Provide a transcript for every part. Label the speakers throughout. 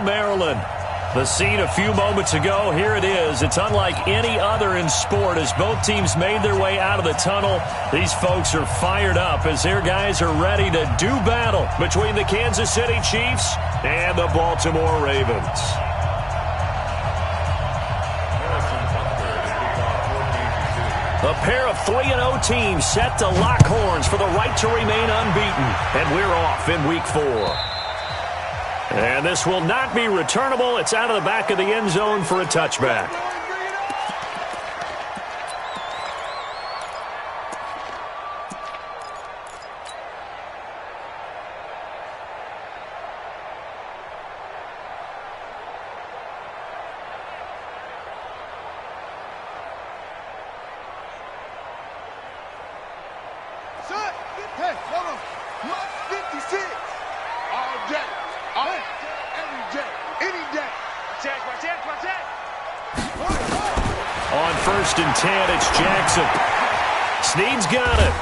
Speaker 1: Maryland. The scene a few moments ago, here it is. It's unlike any other in sport as both teams made their way out of the tunnel. These folks are fired up as their guys are ready to do battle between the Kansas City Chiefs and the Baltimore Ravens. A pair of 3-0 teams set to lock horns for the right to remain unbeaten. And we're off in week 4. And this will not be returnable. It's out of the back of the end zone for a touchback.
Speaker 2: Hey, hold on. Mud 56. All day. Every day. Any day. Watch it.
Speaker 1: On 1st and 10, it's Jackson. Snead's got it.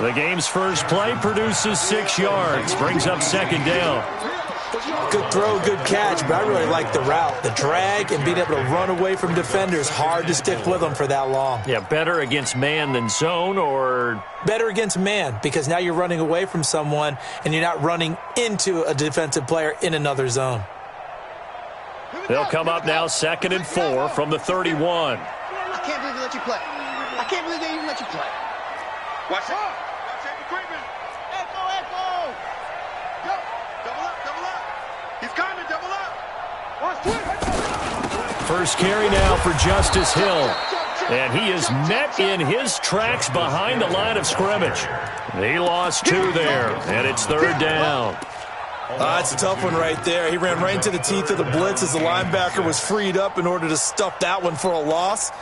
Speaker 1: The game's first play produces 6 yards. Brings up 2nd down.
Speaker 3: Good throw, good catch, but I really like the route. The drag and being able to run away from defenders, hard to stick with them for that long.
Speaker 1: Yeah, better against man than zone, or?
Speaker 3: Better against man, because now you're running away from someone and you're not running into a defensive player in another zone.
Speaker 1: They'll come up now 2nd and 4 from the 31.
Speaker 2: I can't believe they let you play. I can't believe they even let you play. Watch it. Equipment. Echo. Go. Double up. He's coming, double up. Watch it.
Speaker 1: First carry now for Justice Hill. And he is met in his tracks behind the line of scrimmage. He lost 2 there, and it's 3rd down.
Speaker 3: That's a tough one right there. He ran right into the teeth of the blitz as the linebacker was freed up in order to stuff that one for a loss.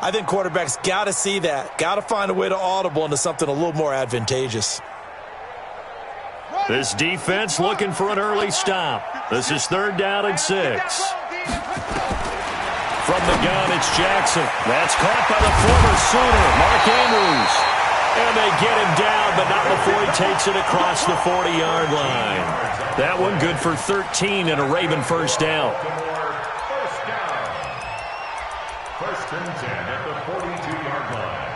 Speaker 3: I think quarterbacks got to see that. Got to find a way to audible into something a little more advantageous.
Speaker 1: This defense looking for an early stop. This is 3rd down and 6. From the gun, it's Jackson. That's caught by the former Sooner, Mark Andrews. And they get him down, but not before he takes it across the 40-yard line. That one good for 13 and a Raven first down.
Speaker 4: First and 10 at the 42-yard line.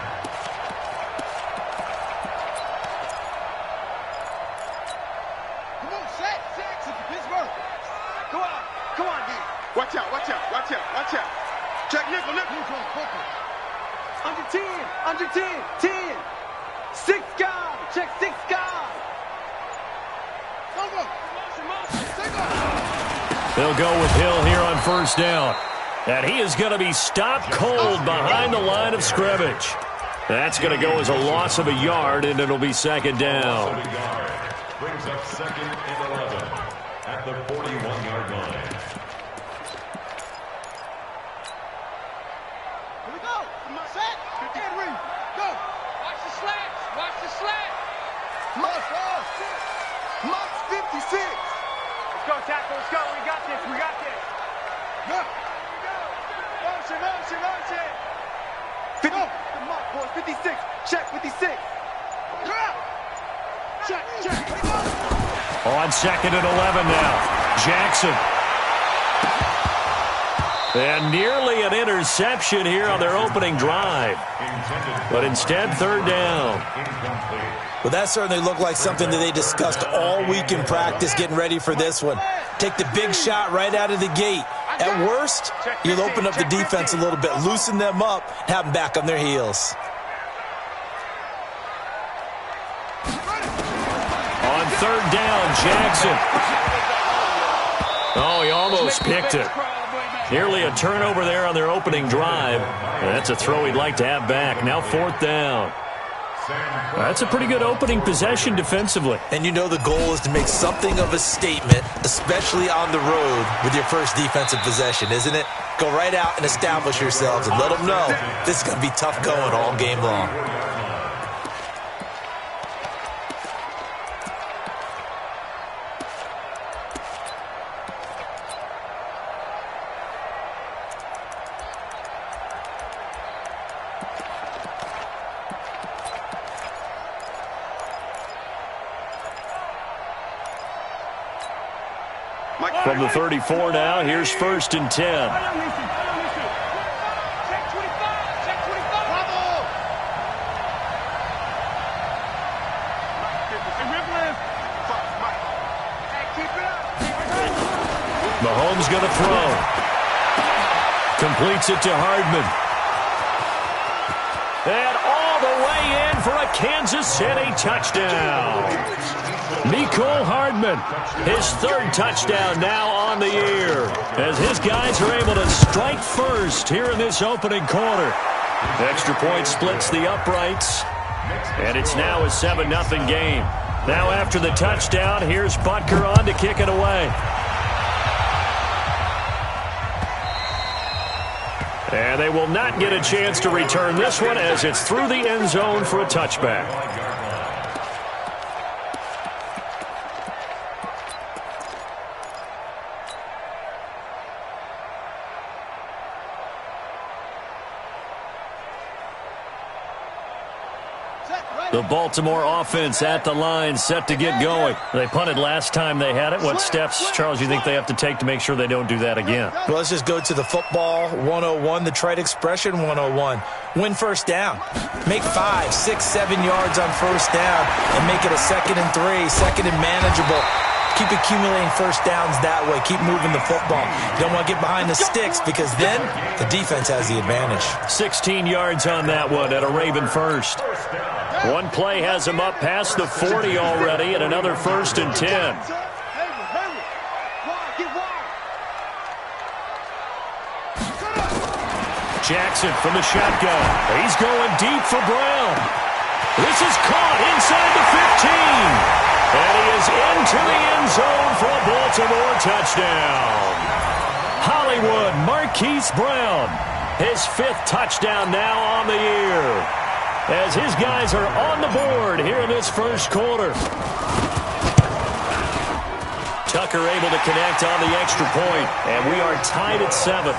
Speaker 2: Come on, set. Pittsburgh. Come on, D. Watch out. Check nickel. Under 10. 6 guys. Check 6 guys.
Speaker 1: They'll go with Hill here on first down. And he is going to be stopped cold behind the line of scrimmage. That's going to go as a loss of a yard, and it'll be 2nd down.
Speaker 4: Brings up 2nd and 11 at the 41-yard line.
Speaker 2: Here we go. Set. Henry. Go. Watch the slats. Mud 56. Let's go, tackle. Let's go. We got this. Go. Motion. 50. The Mud boys. 56. Check 56. Check.
Speaker 1: On 2nd and 11 now. Jackson. And nearly an interception here on their opening drive. But instead, 3rd down.
Speaker 3: Well, that certainly looked like something that they discussed all week in practice getting ready for this one. Take the big shot right out of the gate. At worst, you'll open up the defense a little bit, loosen them up, have them back on their heels.
Speaker 1: On 3rd down, Jackson. Oh, he almost picked it. Nearly a turnover there on their opening drive. And that's a throw he'd like to have back. Now 4th down. That's a pretty good opening possession defensively.
Speaker 3: And you know the goal is to make something of a statement, especially on the road with your first defensive possession, isn't it? Go right out and establish yourselves and let them know this is going to be tough going all game long.
Speaker 1: From the 34 now, here's 1st and 10. Mahomes going to throw. Completes it to Hardman. And all the way in for a Kansas City touchdown. Mecole Hardman, his 3rd touchdown now on the year, as his guys are able to strike first here in this opening quarter. Extra point splits the uprights, and it's now a 7-0 game. Now after the touchdown, here's Butker on to kick it away. And they will not get a chance to return this one as it's through the end zone for a touchback. The Baltimore offense at the line, set to get going. They punted last time they had it. What steps, Charles, you think they have to take to make sure they don't do that again?
Speaker 3: Well, let's just go to the football 101, the trite expression 101. Win first down. Make 5, 6, 7 yards on first down and make it a 2nd and 3, 2nd and manageable. Keep accumulating first downs that way. Keep moving the football. You don't want to get behind the sticks because then the defense has the advantage.
Speaker 1: 16 yards on that one at a Raven first. One play has him up past the 40 already, and another 1st and 10. Jackson from the shotgun. He's going deep for Brown. This is caught inside the 15. And he is into the end zone for a Baltimore touchdown. Hollywood Marquise Brown, his 5th touchdown now on the year, as his guys are on the board here in this first quarter. Tucker able to connect on the extra point, and we are tied at 7.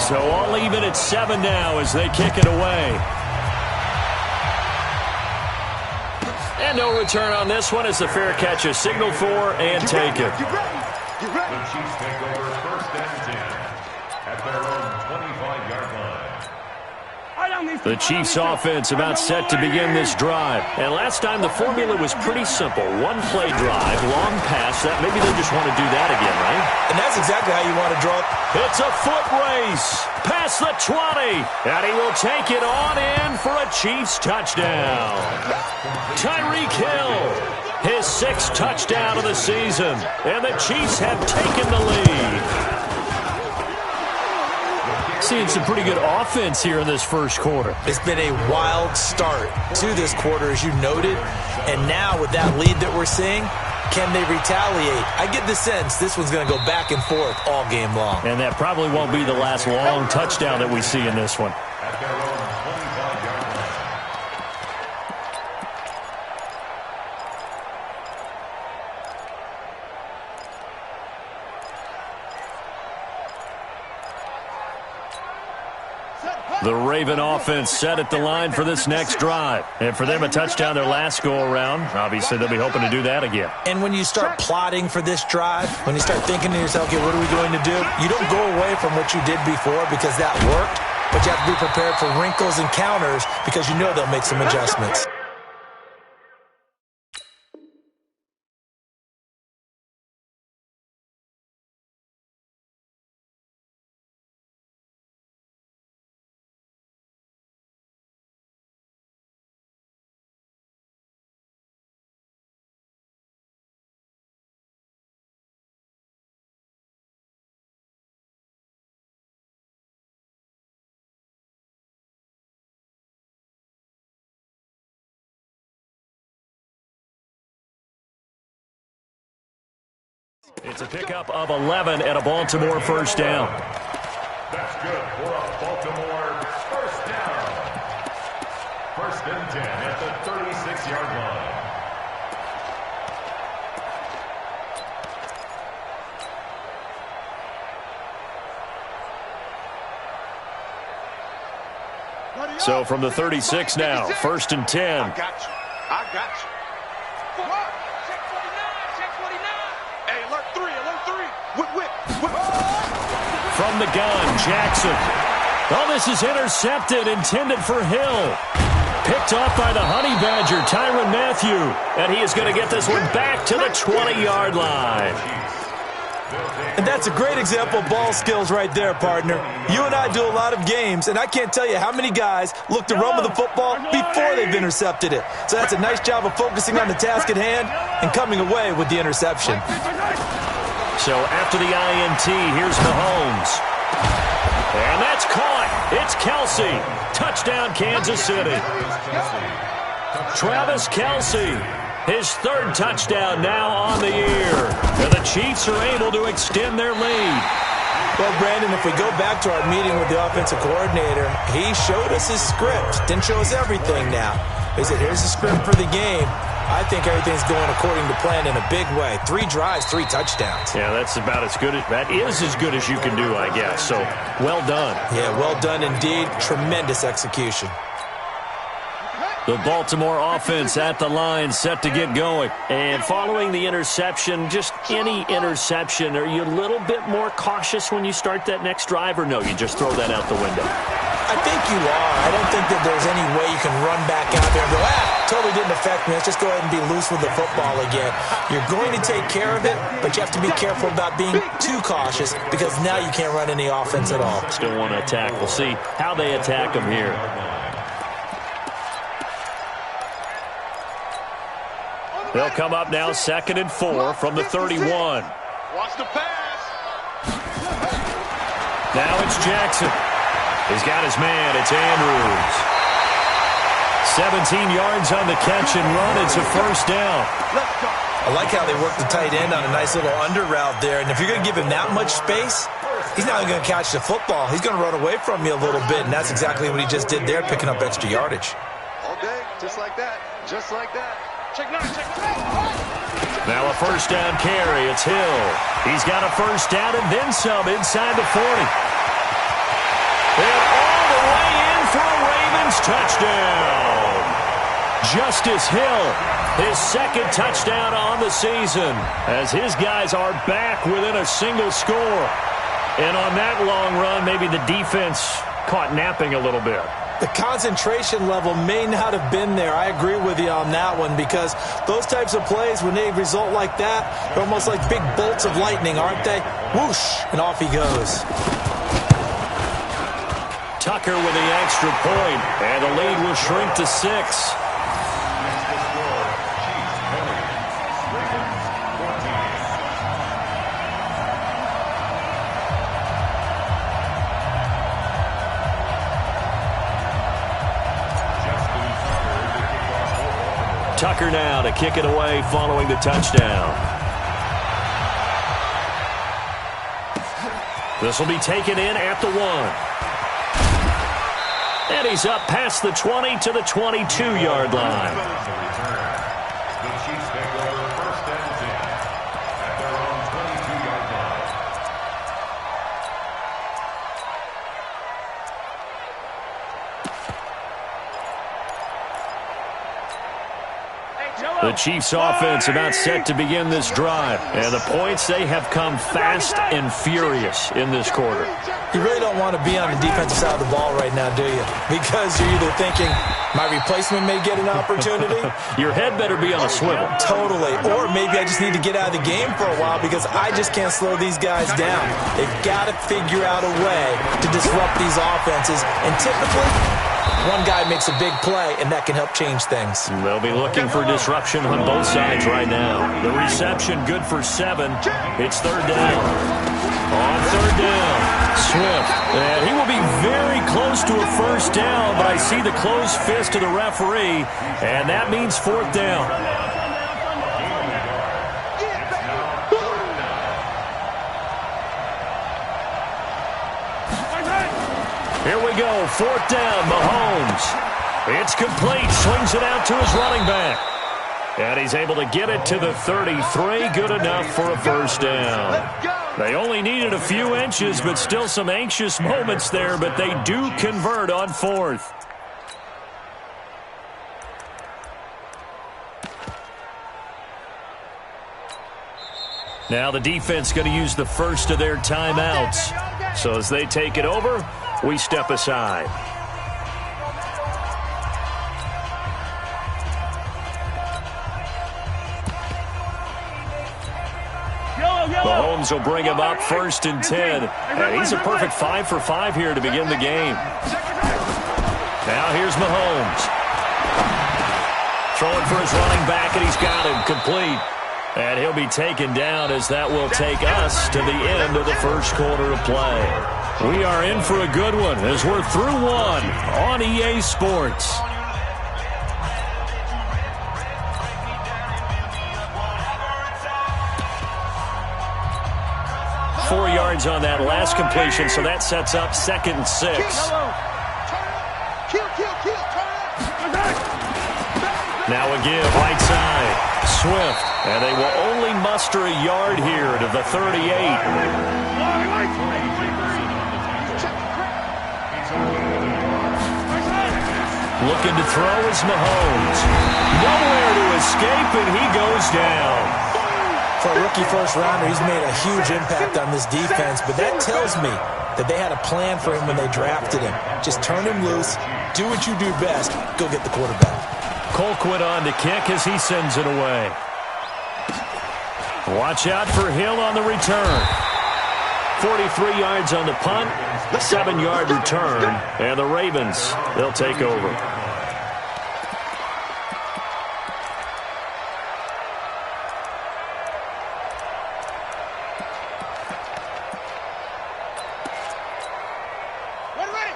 Speaker 1: So all even at 7 now as they kick it away. And no return on this one as the fair catch is signaled for and taken.
Speaker 4: The Chiefs take over 1st and 10 at their own 25-yard line.
Speaker 1: The Chiefs offense about set to begin this drive. And last time the formula was pretty simple. One play drive, long pass. That maybe they just want to do that again, right?
Speaker 3: And that's exactly how you want to draw it.
Speaker 1: It's a foot race past the 20. And he will take it on in for a Chiefs touchdown. Tyreek Hill, his 6th touchdown of the season. And the Chiefs have taken the lead. Seeing some pretty good offense here in this first quarter.
Speaker 3: It's been a wild start to this quarter, as you noted. And now with that lead that we're seeing, can they retaliate? I get the sense this one's going to go back and forth all game long.
Speaker 1: And that probably won't be the last long touchdown that we see in this one.
Speaker 4: At their own 25-yard line.
Speaker 1: The Raven offense set at the line for this next drive. And for them, a touchdown their last go-around. Obviously, they'll be hoping to do that again.
Speaker 3: And when you start plotting for this drive, when you start thinking to yourself, okay, what are we going to do? You don't go away from what you did before because that worked, but you have to be prepared for wrinkles and counters because you know they'll make some adjustments.
Speaker 1: It's a pickup of 11 at a Baltimore first down.
Speaker 4: That's good for a Baltimore first down. 1st and 10 at the 36-yard line.
Speaker 1: So from the 36 now, 1st and 10.
Speaker 2: I got you. I got you. Check 49. Check 49. Hey, alert 3. Alert 3. Whip.
Speaker 1: From the gun, Jackson. Oh, this is intercepted, intended for Hill. Picked off by the Honey Badger, Tyrann Mathieu. And he is going to get this one back to the 20-yard line.
Speaker 3: And that's a great example of ball skills right there, partner. You and I do a lot of games, and I can't tell you how many guys look to run with the football before they've intercepted it. So that's a nice job of focusing on the task at hand and coming away with the interception.
Speaker 1: So after the INT, here's Mahomes. And that's caught. It's Kelce. Touchdown, Kansas City. Travis Kelce. His 3rd touchdown now on the year. And the Chiefs are able to extend their lead.
Speaker 3: Well, Brandon, if we go back to our meeting with the offensive coordinator, he showed us his script. Didn't show us everything now. He said, here's the script for the game. I think everything's going according to plan in a big way. 3 drives, 3 touchdowns.
Speaker 1: Yeah, that's about as good. That is as good as you can do, I guess. So, well done.
Speaker 3: Yeah, well done indeed. Tremendous execution.
Speaker 1: The Baltimore offense at the line, set to get going. And following the interception, just any interception, are you a little bit more cautious when you start that next drive, or no, you just throw that out the window?
Speaker 3: I think you are. I don't think that there's any way you can run back out there and go, totally didn't affect me. Let's just go ahead and be loose with the football again. You're going to take care of it, but you have to be careful about being too cautious because now you can't run any offense at all.
Speaker 1: Still want to attack. We'll see how they attack them here. They'll come up now 2nd and 4 from the 31.
Speaker 2: Watch the pass.
Speaker 1: Now it's Jackson. He's got his man. It's Andrews. 17 yards on the catch and run. It's a 1st down.
Speaker 3: I like how they work the tight end on a nice little under route there. And if you're going to give him that much space, he's not going to catch the football. He's going to run away from you a little bit, and that's exactly what he just did there, picking up extra yardage.
Speaker 2: All day, just like that. Just like that. Check 9, check 9.
Speaker 1: Now a 1st down carry. It's Hill. He's got a 1st down and then some inside the 40. And all the way in for a Ravens touchdown. Justice Hill, his 2nd touchdown on the season, as his guys are back within a single score. And on that long run, maybe the defense caught napping a little bit.
Speaker 3: The concentration level may not have been there. I agree with you on that one because those types of plays, when they result like that, they're almost like big bolts of lightning, aren't they? Whoosh, and off he goes.
Speaker 1: Tucker with the extra point, and the lead will shrink to 6. Tucker now to kick it away following the touchdown. This will be taken in at the 1. And he's up past the 20 to the 22-yard line.
Speaker 4: The Chiefs take over 1st and 10 at their own 22-yard line.
Speaker 1: The Chiefs offense about set to begin this drive. And the points, they have come fast and furious in this quarter.
Speaker 3: You really don't want to be on the defensive side of the ball right now, do you? Because you're either thinking, my replacement may get an opportunity.
Speaker 1: Your head better be on a swivel.
Speaker 3: Totally. Or maybe I just need to get out of the game for a while because I just can't slow these guys down. They've got to figure out a way to disrupt these offenses. And typically, one guy makes a big play, and that can help change things.
Speaker 1: They'll be looking for disruption on both sides right now. The reception good for 7. It's 3rd down. On 3rd down, Swift. And he will be very close to a 1st down, but I see the closed fist of the referee, and that means 4th down. Here we go, 4th down, Mahomes. It's complete, swings it out to his running back. And he's able to get it to the 33, good enough for a 1st down. They only needed a few inches, but still some anxious moments there, but they do convert on 4th. Now the defense going to use the first of their timeouts. So as they take it over, we step aside. Mahomes will bring him up 1st and 10. And he's a perfect 5 for 5 here to begin the game. Now here's Mahomes. Throwing for his running back, and he's got him complete. And he'll be taken down as that will take us to the end of the first quarter of play. We are in for a good one as we're through one on EA Sports. Four yards on that last completion, so that sets up 2nd and 6. Now a give, right side. Swift, and they will only muster a yard here to the 38. Looking to throw is Mahomes. Nowhere to escape, and he goes down.
Speaker 3: For a rookie first-rounder, he's made a huge impact on this defense, but that tells me that they had a plan for him when they drafted him. Just turn him loose, do what you do best, go get the quarterback.
Speaker 1: Colquitt on to kick as he sends it away. Watch out for Hill on the return. 43 yards on the punt, 7-yard return, and the Ravens, they'll take over.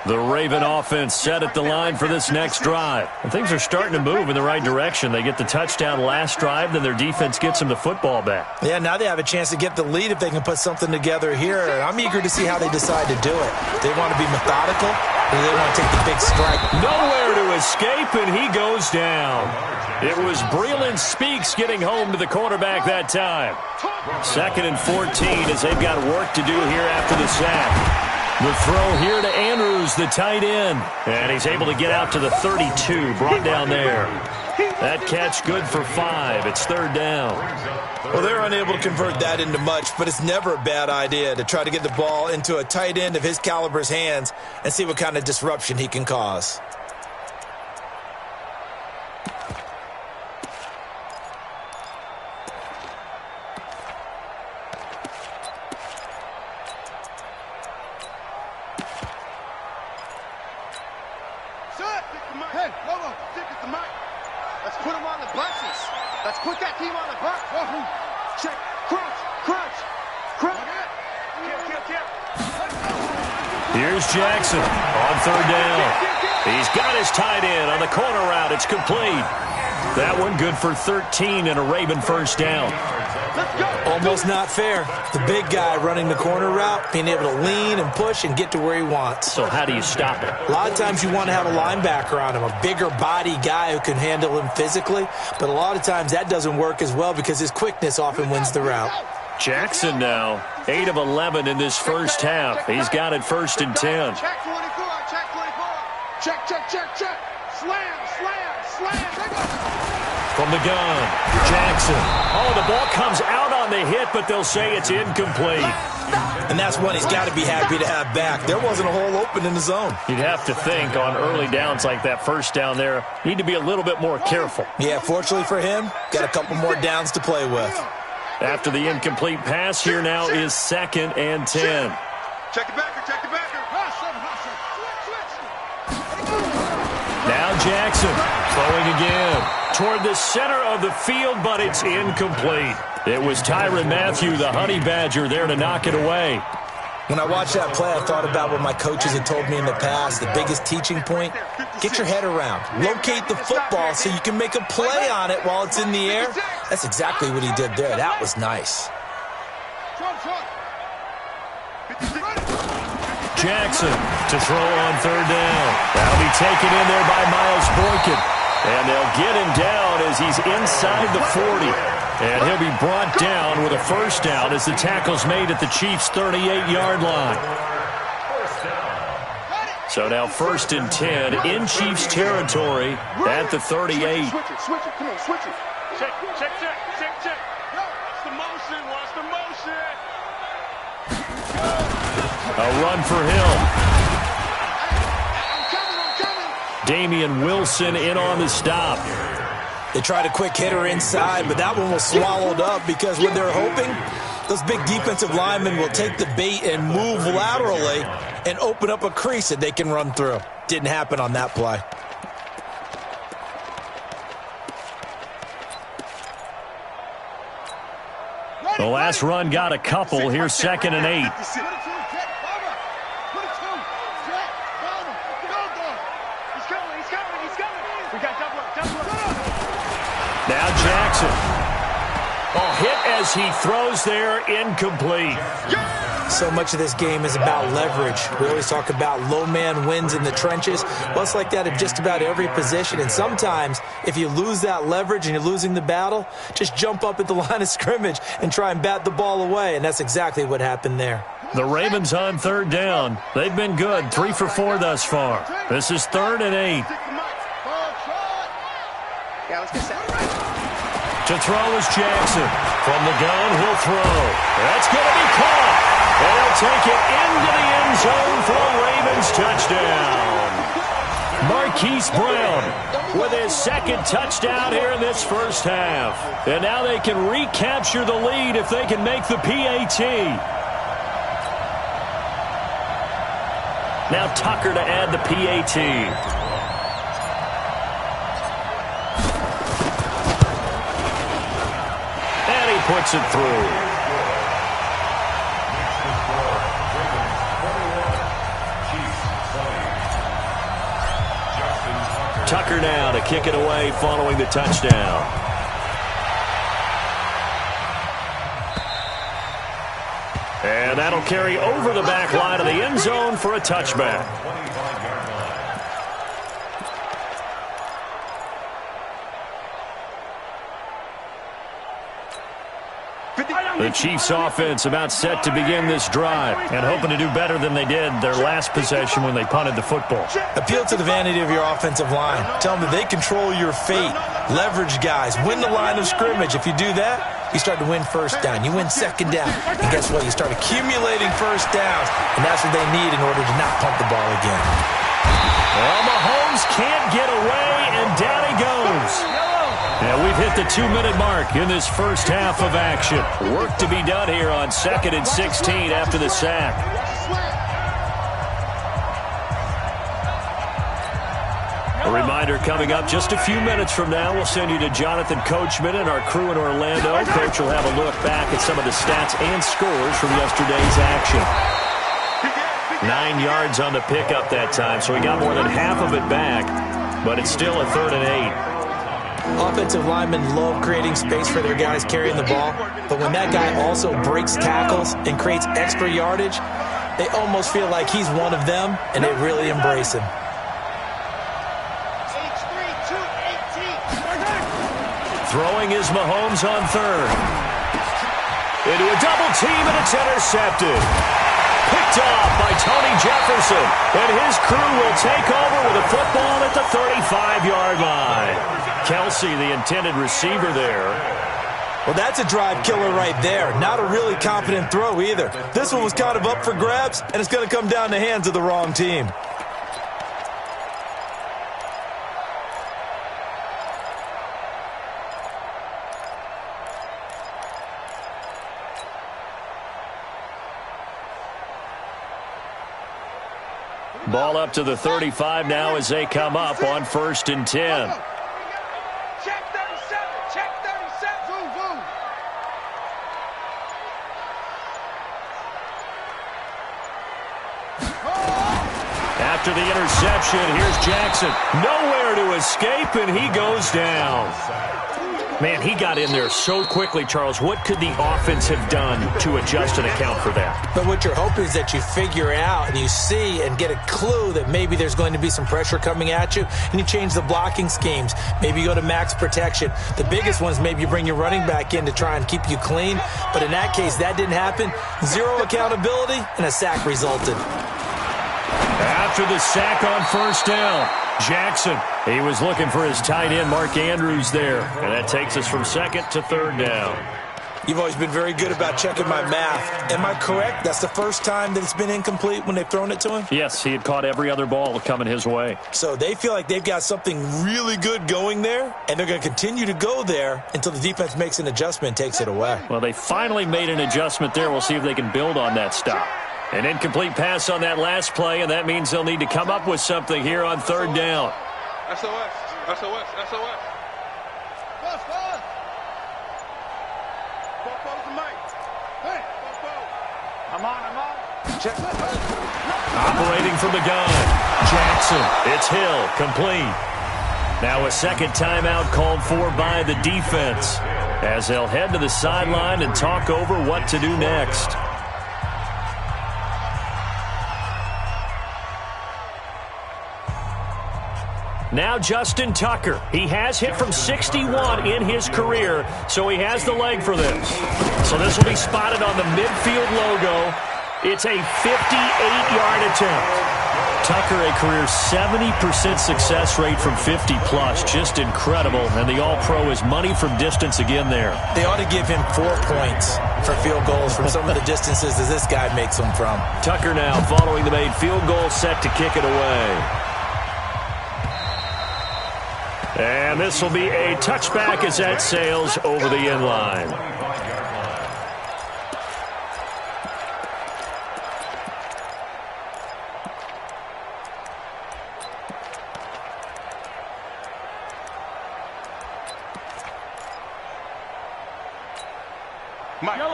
Speaker 1: The Raven offense set at the line for this next drive. And things are starting to move in the right direction. They get the touchdown last drive, then their defense gets them the football back.
Speaker 3: Yeah, now they have a chance to get the lead if they can put something together here. I'm eager to see how they decide to do it. They want to be methodical, or they want to take the big strike.
Speaker 1: Nowhere to escape, and he goes down. It was Breeland Speaks getting home to the quarterback that time. 2nd and 14 as they've got work to do here after the sack. The throw here to Andrews, the tight end. And he's able to get out to the 32, brought down there. That catch good for 5. It's 3rd down.
Speaker 3: Well, they're unable to convert that into much, but it's never a bad idea to try to get the ball into a tight end of his caliber's hands and see what kind of disruption he can cause.
Speaker 2: Let's put him on the buses. Let's put that team on the bus. Check. Crunch. Crunch. Crunch.
Speaker 1: Here's Jackson on 3rd down. He's got his tight end on the corner route. It's complete. That one good for 13 and a Raven 1st down.
Speaker 3: Almost not fair. The big guy running the corner route, being able to lean and push and get to where he wants.
Speaker 1: So how do you stop it?
Speaker 3: A lot of times you want to have a linebacker on him, a bigger body guy who can handle him physically. But a lot of times that doesn't work as well because his quickness often wins the route.
Speaker 1: Jackson now, 8 of 11 in this first half. He's got it 1st and 10.
Speaker 2: Check 24. Check 24. Check. Slam.
Speaker 1: From the gun, Jackson. Oh, the ball comes out on the hit, but they'll say it's incomplete.
Speaker 3: And that's one he's got to be happy to have back. There wasn't a hole open in the zone.
Speaker 1: You'd have to think on early downs like that 1st down there, need to be a little bit more careful.
Speaker 3: Yeah, fortunately for him, got a couple more downs to play with.
Speaker 1: After the incomplete pass, here now is 2nd and 10.
Speaker 2: Check the backer.
Speaker 1: Now Jackson throwing again toward the center of the field, but it's incomplete. It was Tyrann Mathieu, the Honey Badger, there to knock it away.
Speaker 3: When I watched that play, I thought about what my coaches had told me in the past. The biggest teaching point, get your head around. Locate the football so you can make a play on it while it's in the air. That's exactly what he did there. That was nice.
Speaker 1: Jackson to throw on 3rd down. That'll be taken in there by Miles Boykin. And they'll get him down as he's inside the 40. And he'll be brought down with a 1st down as the tackle's made at the Chiefs' 38-yard line. So now 1st and 10 in Chiefs territory at the 38.
Speaker 2: Switch it. Come on, switch it. Check. the motion. Watch the motion.
Speaker 1: A run for Hill.
Speaker 2: I'm coming.
Speaker 1: Damian Wilson in on the stop.
Speaker 3: They tried a quick hitter inside, but that one was swallowed up because what they're hoping, those big defensive linemen will take the bait and move laterally and open up a crease that they can run through. Didn't happen on that play.
Speaker 1: The last run got a couple. Here's 2nd and 8. Now Jackson. Oh, hit as he throws there, incomplete.
Speaker 3: So much of this game is about leverage. We always talk about low man wins in the trenches. Well, it's like that in just about every position. And sometimes, if you lose that leverage and you're losing the battle, just jump up at the line of scrimmage and try and bat the ball away. And that's exactly what happened there.
Speaker 1: The Ravens on 3rd down. They've been good, 3 for 4 thus far. This is 3rd and 8.
Speaker 2: Yeah, let's get set.
Speaker 1: To throw is Jackson. From the gun, he'll throw. That's going to be caught. And he'll take it into the end zone for a Ravens touchdown. Marquise Brown with his 2nd touchdown here in this first half. And now they can recapture the lead if they can make the PAT. Now Tucker to add the PAT. Puts it through. Tucker now to kick it away following the touchdown. And that'll carry over the back line of the end zone for a touchback. The Chiefs offense about set to begin this drive and hoping to do better than they did their last possession when they punted the football.
Speaker 3: Appeal to the vanity of your offensive line. Tell them that they control your fate. Leverage guys. Win the line of scrimmage. If you do that, you start to win 1st down. You win 2nd down. And guess what? You start accumulating 1st downs. And that's what they need in order to not punt the ball again.
Speaker 1: Well, Mahomes can't get away, and down he goes. Now we've hit the 2-minute mark in this first half of action. Work to be done here on 2nd and 16 after the sack. A reminder coming up just a few minutes from now, we'll send you to Jonathan Coachman and our crew in Orlando. Coach will have a look back at some of the stats and scores from yesterday's action. 9 yards on the pickup that time, so he got more than half of it back, but it's still a 3rd and 8.
Speaker 3: Offensive linemen love creating space for their guys carrying the ball, but when that guy also breaks tackles and creates extra yardage, they almost feel like he's one of them, and they really embrace him.
Speaker 1: Throwing is Mahomes on 3rd. Into a double team, and it's intercepted. Picked off by Tony Jefferson, and his crew will take over with a football at the 35-yard line. Kelsey, the intended receiver there.
Speaker 3: Well, that's a drive killer right there. Not a really confident throw either. This one was kind of up for grabs, and it's going to come down the hands of the wrong team.
Speaker 1: Ball up to the 35 now as they come up on 1st and 10.
Speaker 2: Check 37. Check 37. Boom, boom.
Speaker 1: After the interception, here's Jackson. Nowhere to escape, and he goes down. Man, he got in there so quickly, Charles. What could the offense have done to adjust and account for that?
Speaker 3: But what you're hoping is that you figure out and you see and get a clue that maybe there's going to be some pressure coming at you, and you change the blocking schemes. Maybe you go to max protection. The biggest one is maybe you bring your running back in to try and keep you clean. But in that case, that didn't happen. Zero accountability, and a sack resulted.
Speaker 1: After the sack on 1st down, Jackson, he was looking for his tight end, Mark Andrews, there. And that takes us from 2nd to 3rd down.
Speaker 3: You've always been very good about checking my math. Am I correct? That's the first time that it's been incomplete when they've thrown it to him?
Speaker 1: Yes, he had caught every other ball coming his way.
Speaker 3: So they feel like they've got something really good going there, and they're going to continue to go there until the defense makes an adjustment and takes it away.
Speaker 1: Well, they finally made an adjustment there. We'll see if they can build on that stop. An incomplete pass on that last play, and that means they'll need to come up with something here on third down.
Speaker 2: SOS, SOS, SOS. I'm on. Check.
Speaker 1: Operating from the gun. Jackson. It's Hill. Complete. Now a second timeout called for by the defense as they'll head to the sideline and talk over what to do next. Now Justin Tucker. He has hit from 61 in his career, so he has the leg for this. So this will be spotted on the midfield logo. It's a 58-yard attempt. Tucker, a career 70% success rate from 50-plus. Just incredible. And the All-Pro is money from distance again there.
Speaker 3: They ought to give him 4 points for field goals from some of the distances that this guy makes them from.
Speaker 1: Tucker now following the made field goal, set to kick it away. And this will be a touchback as that sails over the end line.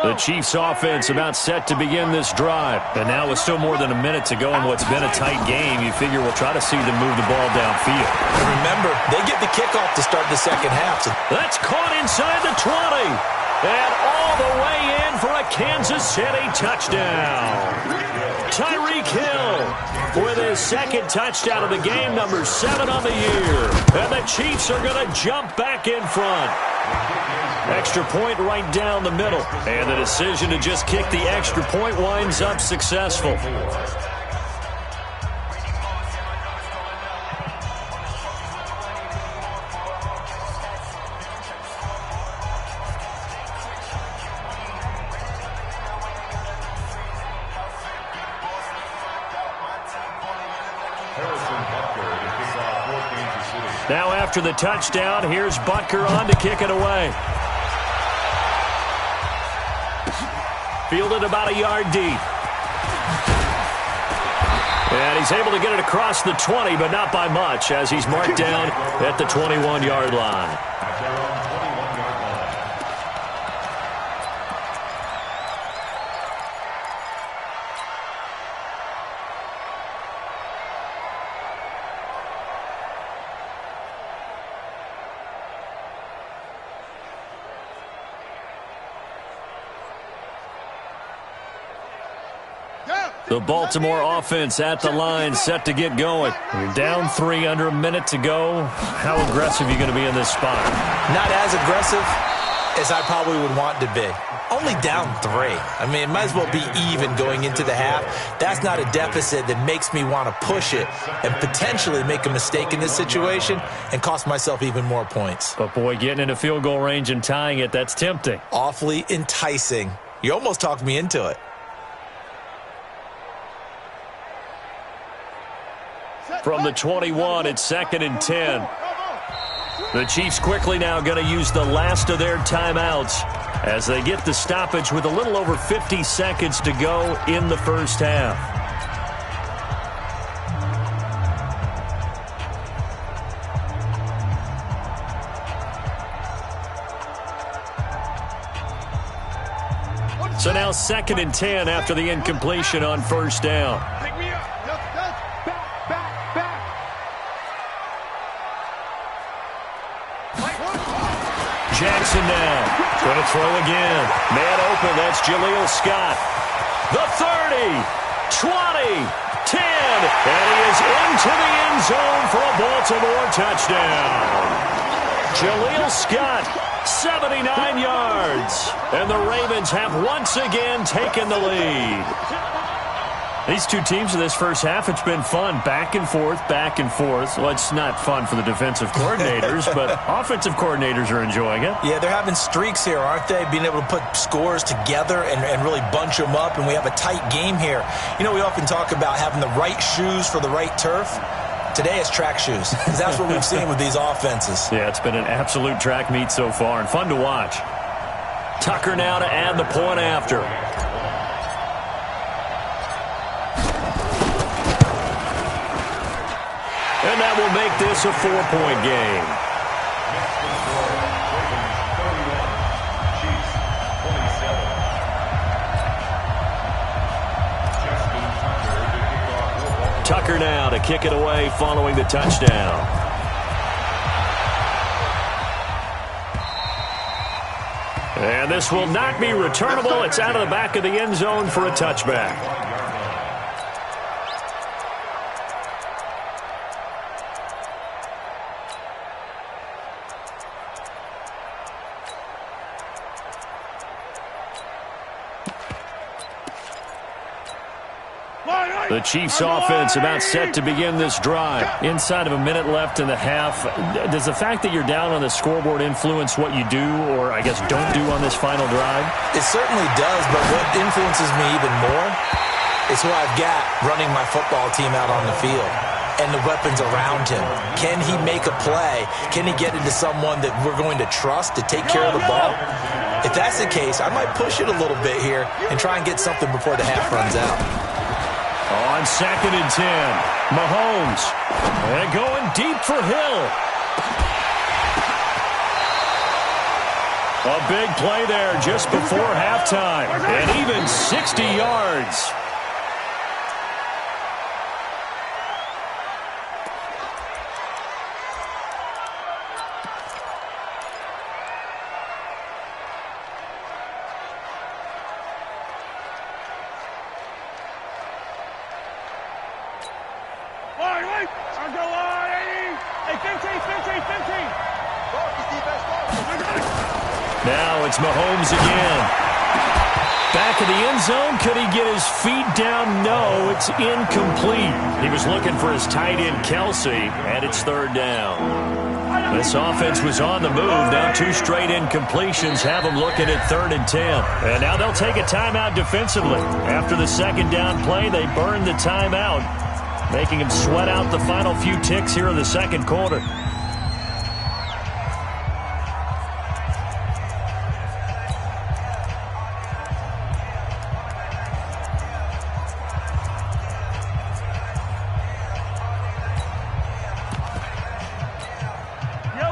Speaker 1: The Chiefs offense about set to begin this drive. And now with still more than a minute to go in what's been a tight game, you figure we'll try to see them move the ball downfield.
Speaker 3: Remember, they get the kickoff to start the second half. So
Speaker 1: that's caught inside the 20. And all the way in for a Kansas City touchdown. Tyreek Hill with his second touchdown of the game, number 7 on the year. And the Chiefs are going to jump back in front. Extra point right down the middle. And the decision to just kick the extra point winds up successful. Now after the touchdown, here's Butker on to kick it away. Fielded about a yard deep. And he's able to get it across the 20, but not by much, as he's marked down at the 21-yard line. The Baltimore offense at the line, set to get going. You're down 3, under a minute to go. How aggressive are you going to be in this spot?
Speaker 3: Not as aggressive as I probably would want to be. Only down 3. I mean, it might as well be even going into the half. That's not a deficit that makes me want to push it and potentially make a mistake in this situation and cost myself even more points.
Speaker 1: But, boy, getting into field goal range and tying it, that's tempting.
Speaker 3: Awfully enticing. You almost talked me into it.
Speaker 1: From the 21, it's 2nd and 10. The Chiefs quickly now going to use the last of their timeouts as they get the stoppage with a little over 50 seconds to go in the first half. So now 2nd and 10 after the incompletion on first down. Jackson now. Going to throw again. Man open. That's Jaleel Scott. The 30, 20, 10. And he is into the end zone for a Baltimore touchdown. Jaleel Scott, 79 yards. And the Ravens have once again taken the lead. These two teams in this first half, it's been fun. Back and forth, back and forth. Well, it's not fun for the defensive coordinators, but offensive coordinators are enjoying it.
Speaker 3: Yeah, they're having streaks here, aren't they? Being able to put scores together and really bunch them up, and we have a tight game here. You know, we often talk about having the right shoes for the right turf. Today it's track shoes, because that's what we've seen with these offenses.
Speaker 1: Yeah, it's been an absolute track meet so far, and fun to watch. Tucker now to add the point after. And that will make this a 4-point game. Tucker now to kick it away following the touchdown. And this will not be returnable. It's out of the back of the end zone for a touchback. The Chiefs offense about set to begin this drive. Inside of a minute left in the half. Does the fact that you're down on the scoreboard influence what you do, or I guess don't do on this final drive?
Speaker 3: It certainly does, but what influences me even more is who I've got running my football team out on the field and the weapons around him. Can he make a play? Can he get into someone that we're going to trust to take care of the ball? If that's the case, I might push it a little bit here and try and get something before the half runs out.
Speaker 1: On 2nd and 10, Mahomes. And going deep for Hill. A big play there just before halftime. And even 60 yards. Now it's Mahomes again. Back of the end zone. Could he get his feet down? No, it's incomplete. He was looking for his tight end, Kelsey, and it's 3rd down. This offense was on the move. Now 2 straight incompletions have them looking at 3rd and 10. And now they'll take a timeout defensively. After the 2nd down play, they burned the timeout, making him sweat out the final few ticks here in the 2nd quarter.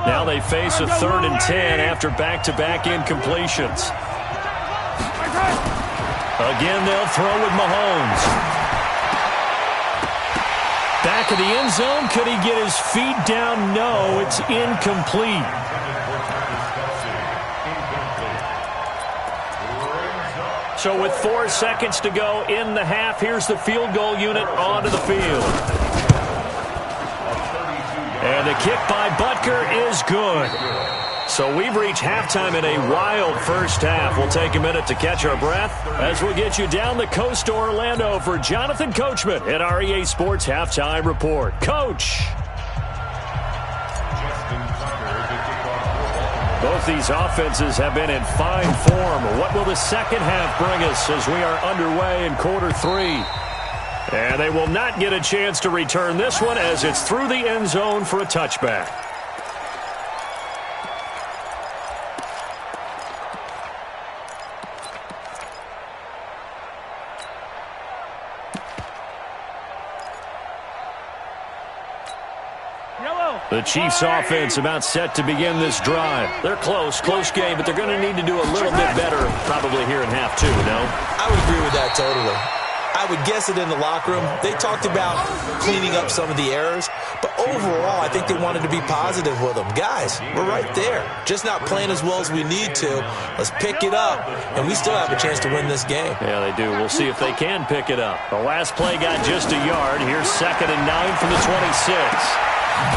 Speaker 1: Now they face a 3rd and 10 after back-to-back incompletions. Again, they'll throw with Mahomes. Back of the end zone. Could he get his feet down? No, it's incomplete. So with 4 seconds to go in the half, here's the field goal unit onto the field. And the kick by Butker is good. So we've reached halftime in a wild first half. We'll take a minute to catch our breath as we'll get you down the coast to Orlando for Jonathan Coachman at our EA Sports Halftime Report. Coach. Both these offenses have been in fine form. What will the second half bring us as we are underway in quarter 3? And they will not get a chance to return this one as it's through the end zone for a touchback. The Chiefs offense about set to begin this drive. They're close game, but they're going to need to do a little bit better probably here in half 2, no?
Speaker 3: I would agree with that totally. I would guess it in the locker room. They talked about cleaning up some of the errors, but overall, I think they wanted to be positive with them. Guys, we're right there. Just not playing as well as we need to. Let's pick it up, and we still have a chance to win this game.
Speaker 1: Yeah, they do. We'll see if they can pick it up. The last play got just a yard. Here's 2nd and 9 from the 26.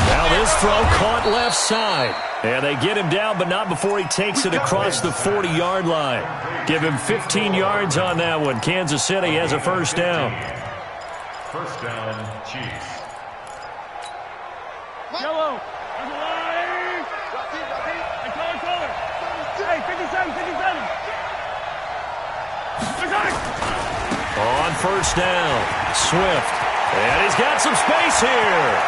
Speaker 1: Now this throw caught left side. And they get him down, but not before he takes it across the 40-yard line. Give him 15 yards on that one. Kansas City has a first down.
Speaker 4: First down, Chiefs.
Speaker 5: Yellow. Hey, 57, 57.
Speaker 1: On first down, Swift. And he's got some space here.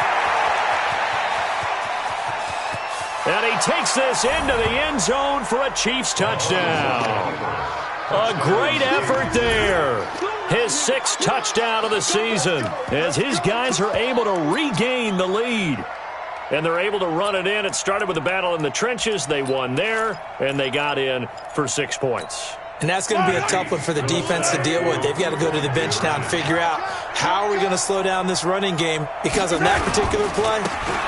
Speaker 1: And he takes this into the end zone for a Chiefs touchdown. A great effort there. His 6th touchdown of the season as his guys are able to regain the lead. And they're able to run it in. It started with a battle in the trenches. They won there, and they got in for 6 points.
Speaker 3: And that's going to be a tough one for the defense to deal with. They've got to go to the bench now and figure out how are we going to slow down this running game, because on that particular play,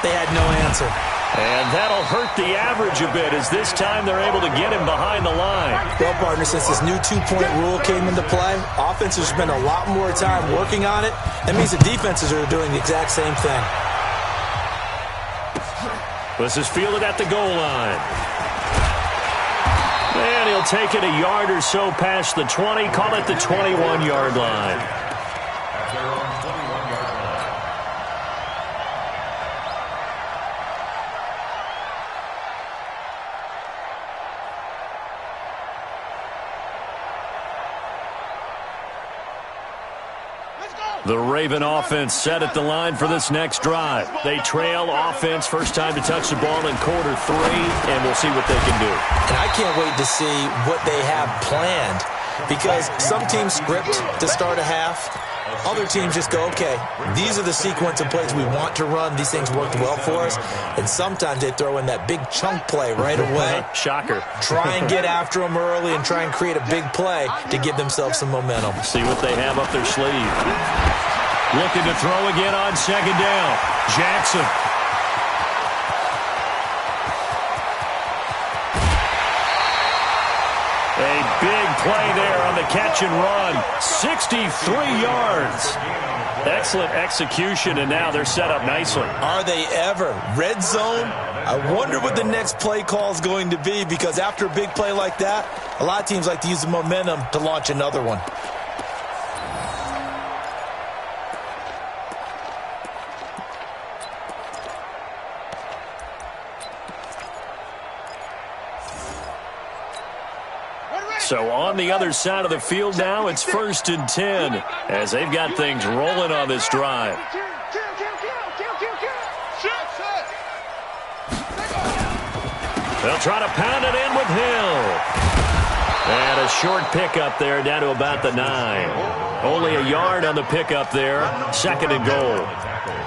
Speaker 3: they had no answer.
Speaker 1: And that'll hurt the average a bit as this time they're able to get him behind the line.
Speaker 3: Well, partner, since this new 2-point rule came into play, offenses spend a lot more time working on it. That means the defenses are doing the exact same thing.
Speaker 1: This is fielded at the goal line. And he'll take it a yard or so past the 20, call it the 21-yard line.
Speaker 4: At their own 21-yard line.
Speaker 1: The Raven offense set at the line for this next drive. They trail offense, first time to touch the ball in quarter 3, and we'll see what they can do.
Speaker 3: And I can't wait to see what they have planned, because some teams script to start a half. Other teams just go, okay, these are the sequence of plays we want to run. These things worked well for us. And sometimes they throw in that big chunk play right away.
Speaker 1: Shocker.
Speaker 3: Try and get after them early and try and create a big play to give themselves some momentum.
Speaker 1: See what they have up their sleeve. Looking to throw again on second down. Jackson. A big play there on the catch and run. 63 yards. Excellent execution, and now they're set up nicely.
Speaker 3: Are they ever? Red zone? I wonder what the next play call is going to be, because after a big play like that, a lot of teams like to use the momentum to launch another one.
Speaker 1: So on the other side of the field now, it's 1st and 10 as they've got things rolling on this drive. They'll try to pound it in with Hill. And a short pickup there down to about the 9. Only a yard on the pickup there. 2nd and goal.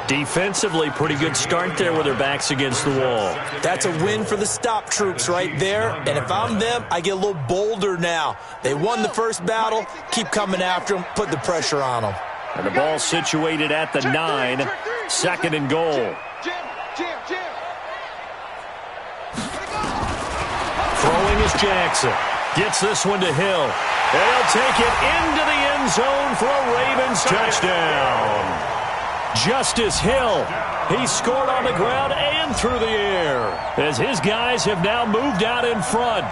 Speaker 1: Defensively, pretty good start there with their backs against the wall.
Speaker 3: That's a win for the stop troops right there. And if I'm them, I get a little bolder now. They won the first battle. Keep coming after them. Put the pressure on them.
Speaker 1: And the ball situated at the 9. 2nd and goal. Throwing is Jackson. Gets this one to Hill. And he'll take it into the end zone for a Ravens touchdown. Justice Hill. He scored on the ground and through the air as his guys have now moved out in front.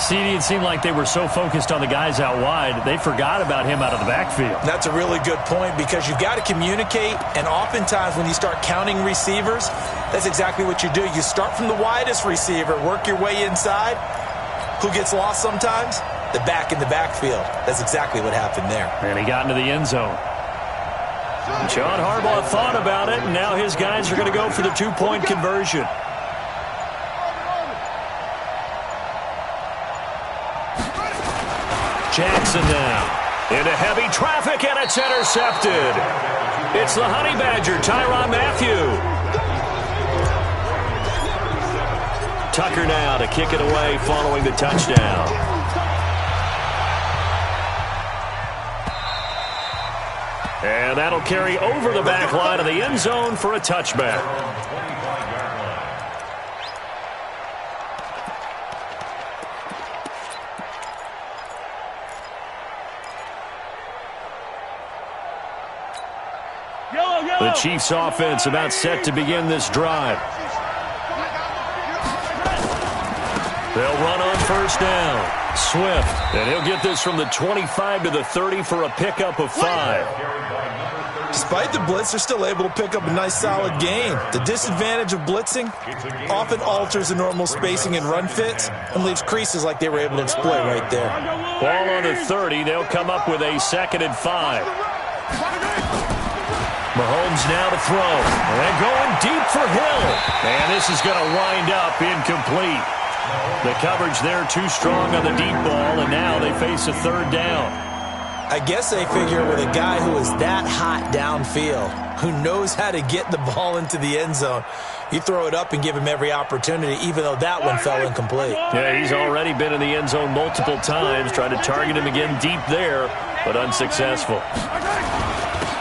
Speaker 1: CD, it seemed like they were so focused on the guys out wide, they forgot about him out of the backfield.
Speaker 3: That's a really good point, because you've got to communicate, and oftentimes when you start counting receivers, that's exactly what you do. You start from the widest receiver, work your way inside. Who gets lost sometimes? The back in the backfield. That's exactly what happened there.
Speaker 1: And he got into the end zone. John Harbaugh thought about it, and now his guys are going to go for the 2-point conversion. Jackson now into heavy traffic, and it's intercepted. It's the Honey Badger, Tyrann Mathieu. Tucker now to kick it away following the touchdown. And that'll carry over the back line of the end zone for a touchback. The Chiefs offense about set to begin this drive. They'll run on first down. Swift, and he'll get this from the 25 to the 30 for a pickup of 5.
Speaker 3: Despite the blitz, they're still able to pick up a nice, solid gain. The disadvantage of blitzing often alters the normal spacing and run fits and leaves creases like they were able to exploit right there.
Speaker 1: Ball on the 30. They'll come up with a 2nd and 5. Mahomes now to throw. And going deep for Hill. And this is going to wind up incomplete. The coverage there too strong on the deep ball, and now they face a 3rd down.
Speaker 3: I guess they figure with a guy who is that hot downfield, who knows how to get the ball into the end zone, you throw it up and give him every opportunity, even though that one fell incomplete.
Speaker 1: Yeah, he's already been in the end zone multiple times, trying to target him again deep there, but unsuccessful.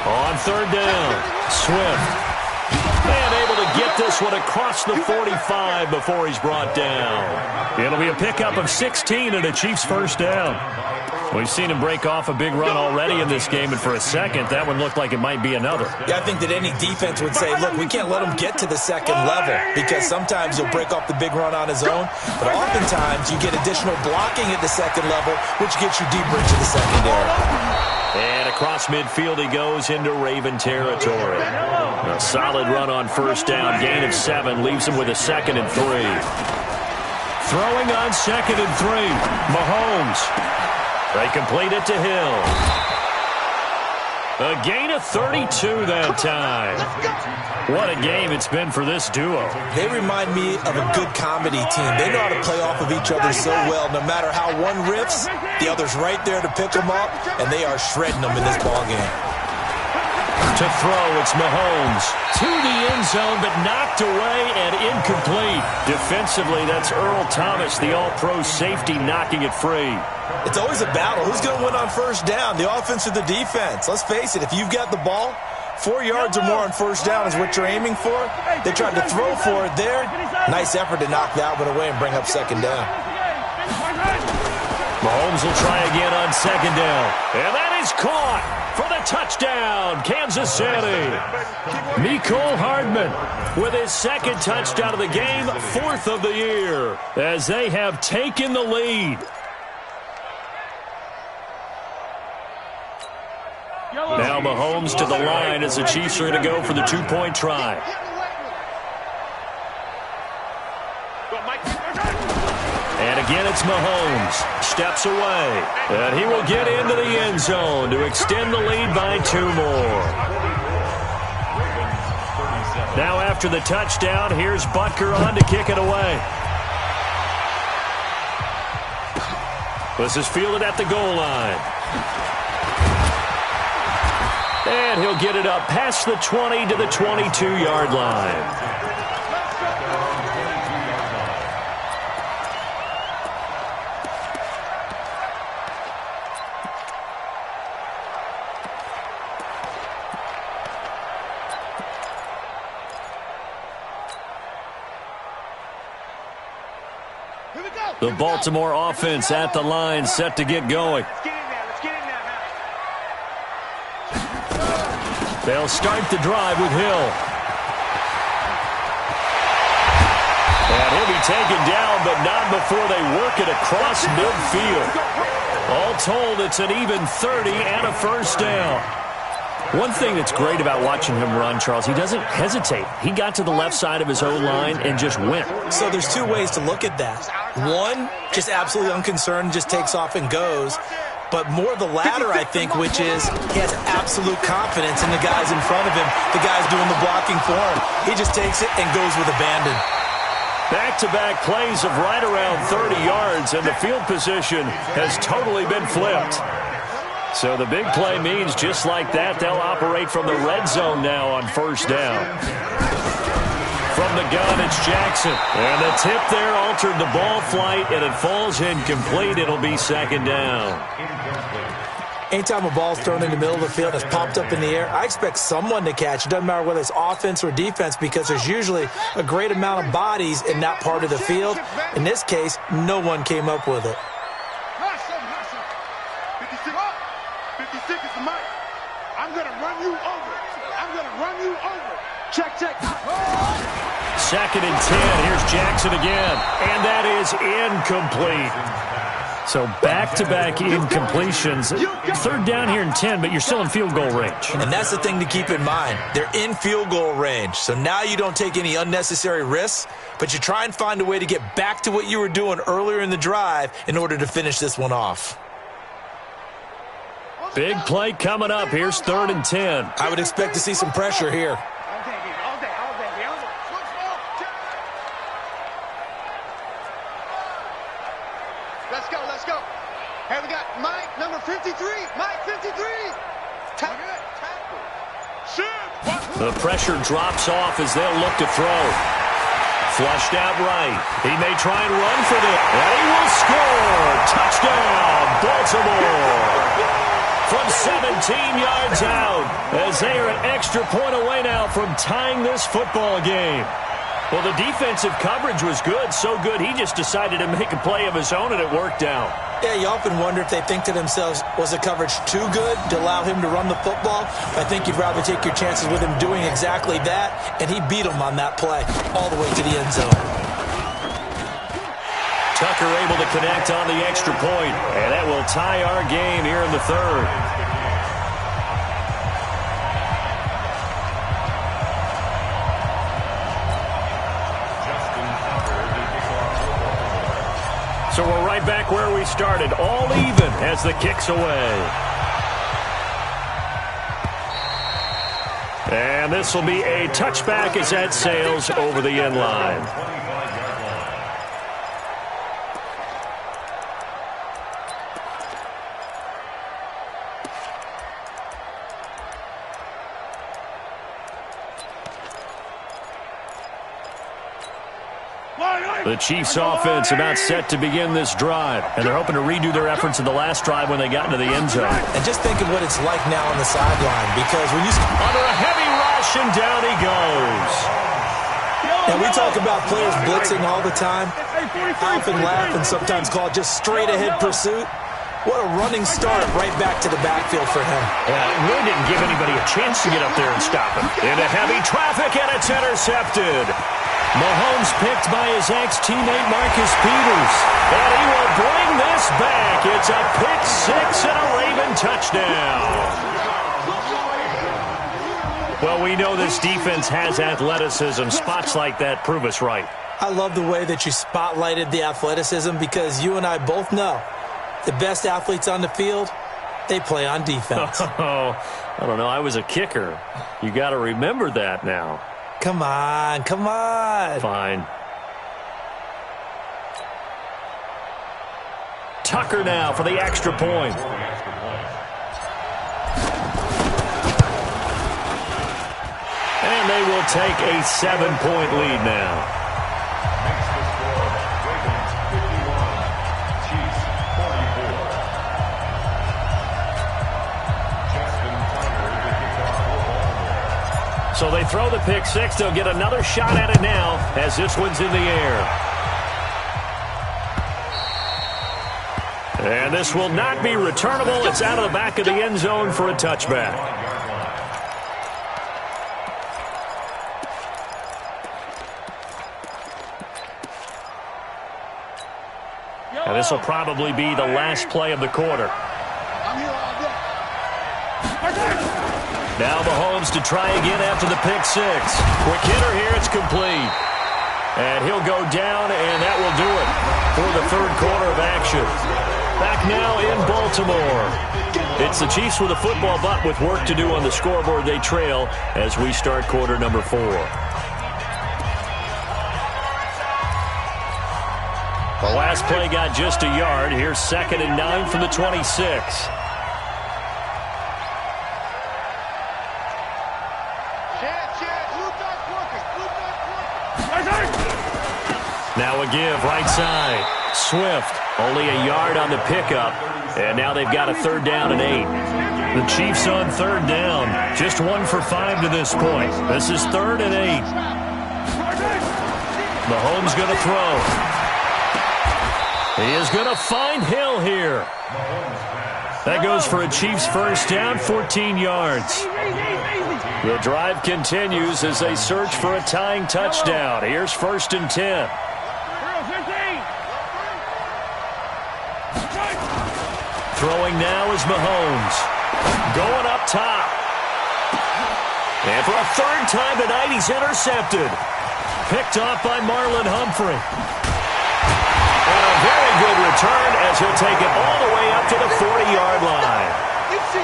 Speaker 1: On 3rd down, Swift. And able to get this one across the 45 before he's brought down. It'll be a pickup of 16 and a Chiefs 1st down. We've seen him break off a big run already in this game, and for a second, that one looked like it might be another.
Speaker 3: Yeah, I think that any defense would say, look, we can't let him get to the 2nd level, because sometimes he'll break off the big run on his own, but oftentimes you get additional blocking at the 2nd level, which gets you deeper into the secondary.
Speaker 1: And across midfield he goes into Raven territory. A solid run on first down. Gain of 7 leaves him with a 2nd and 3. Throwing on 2nd and 3. Mahomes. They complete it to Hill. A gain of 32 that time. What a game it's been for this duo.
Speaker 3: They remind me of a good comedy team. They know how to play off of each other so well. No matter how one riffs, the other's right there to pick them up, and they are shredding them in this ballgame.
Speaker 1: To throw, it's Mahomes. To the end zone, but knocked away and incomplete. Defensively, that's Earl Thomas, the all-pro safety, knocking it free.
Speaker 3: It's always a battle. Who's going to win on first down, the offense or the defense? Let's face it, if you've got the ball, 4 yards or more on first down is what you're aiming for. They tried to throw for it there. Nice effort to knock that one away and bring up 2nd down.
Speaker 1: Mahomes will try again on 2nd down. And that is caught for the touchdown, Kansas City. Mecole Hardman with his 2nd touchdown of the game, 4th of the year, as they have taken the lead. Now Mahomes to the line as the Chiefs are going to go for the 2-point try. And again, it's Mahomes. Steps away. And he will get into the end zone to extend the lead by 2 more. Now after the touchdown, here's Butker on to kick it away. This is fielded at the goal line. And he'll get it up past the 20 to the 22-yard line. The Baltimore offense at the line, set to get going. They'll start the drive with Hill. And he'll be taken down, but not before they work it across midfield. All told, it's an even 30 and a first down. One thing that's great about watching him run, Charles, he doesn't hesitate. He got to the left side of his own line and just went.
Speaker 3: So there's 2 ways to look at that. One, just absolutely unconcerned, just takes off and goes. But more the latter, I think, which is he has absolute confidence in the guys in front of him, the guys doing the blocking for him. He just takes it and goes with abandon.
Speaker 1: Back-to-back plays of right around 30 yards, and the field position has totally been flipped. So the big play means just like that, they'll operate from the red zone now on first down. From the gun, it's Jackson. And the tip there altered the ball flight, and it falls incomplete. It'll be 2nd down.
Speaker 3: Anytime a ball's thrown in the middle of the field that's popped up in the air, I expect someone to catch. It doesn't matter whether it's offense or defense, because there's usually a great amount of bodies in that part of the field. In this case, no one came up with it.
Speaker 2: 56 is the mic. I'm going to run you over. I'm going to run you over. Check, check.
Speaker 1: 2nd and 10. Here's Jackson again, and that is incomplete. So back-to-back incompletions. 3rd down here and 10, but you're still in field goal range.
Speaker 3: And that's the thing to keep in mind. They're in field goal range. So now you don't take any unnecessary risks, but you try and find a way to get back to what you were doing earlier in the drive in order to finish this one off.
Speaker 1: Big play coming up. Here's 3rd and 10.
Speaker 3: I would expect to see some pressure here.
Speaker 2: Let's go. Hey, we got Mike, number 53. Mike, 53.
Speaker 1: The pressure drops off as they'll look to throw. Flushed out right. He may try and run for this. And he will score. Touchdown, Baltimore. From 17 yards out, as they are an extra point away now from tying this football game. Well, the defensive coverage was good, so good he just decided to make a play of his own, and it worked out.
Speaker 3: Yeah, you often wonder if they think to themselves, was the coverage too good to allow him to run the football? I think you'd rather take your chances with him doing exactly that, and he beat him on that play all the way to the end zone.
Speaker 1: Tucker able to connect on the extra point, and that will tie our game here in the 3rd. So we're right back where we started, all even as the kick's away. And this will be a touchback as that sails over the end line. The Chiefs offense about set to begin this drive, and they're hoping to redo their efforts in the last drive when they got into the end zone.
Speaker 3: And just think of what it's like now on the sideline, because when you...
Speaker 1: Under a heavy rush, and down he goes.
Speaker 3: And we talk about players blitzing all the time. I often laugh and sometimes call it just straight-ahead pursuit. What a running start right back to the backfield for him.
Speaker 1: Yeah, it really didn't give anybody a chance to get up there and stop him. Into heavy traffic, and it's intercepted. Mahomes picked by his ex-teammate Marcus Peters. And he will bring this back. It's a pick-6 and a Raven touchdown. Well, we know this defense has athleticism. Spots like that prove us right.
Speaker 3: I love the way that you spotlighted the athleticism, because you and I both know the best athletes on the field, they play on defense.
Speaker 1: Oh, I don't know. I was a kicker. You got to remember that now.
Speaker 3: Come on, come on.
Speaker 1: Fine. Tucker now for the extra point. And they will take a 7-point lead now. So they throw the pick-6. They'll get another shot at it now as this one's in the air. And this will not be returnable. It's out of the back of the end zone for a touchback. And this will probably be the last play of the quarter. Now Mahomes to try again after the pick-6. Quick hitter here, it's complete. And he'll go down, and that will do it for the 3rd quarter of action. Back now in Baltimore. It's the Chiefs with a football, but with work to do on the scoreboard. They trail as we start quarter number 4. The last play got just a yard. Here's 2nd and 9 from the 26. Now a give, right side. Swift, only a yard on the pickup. And now they've got a 3rd down and 8. The Chiefs on 3rd down. Just 1 for 5 to this point. This is 3rd and 8. Mahomes going to throw. He is going to find Hill here. That goes for a Chiefs 1st down, 14 yards. The drive continues as they search for a tying touchdown. Here's 1st and 10. Throwing now is Mahomes. Going up top. And for a 3rd time tonight, he's intercepted. Picked off by Marlon Humphrey. And a very good return as he'll take it all the way up to the 40-yard line.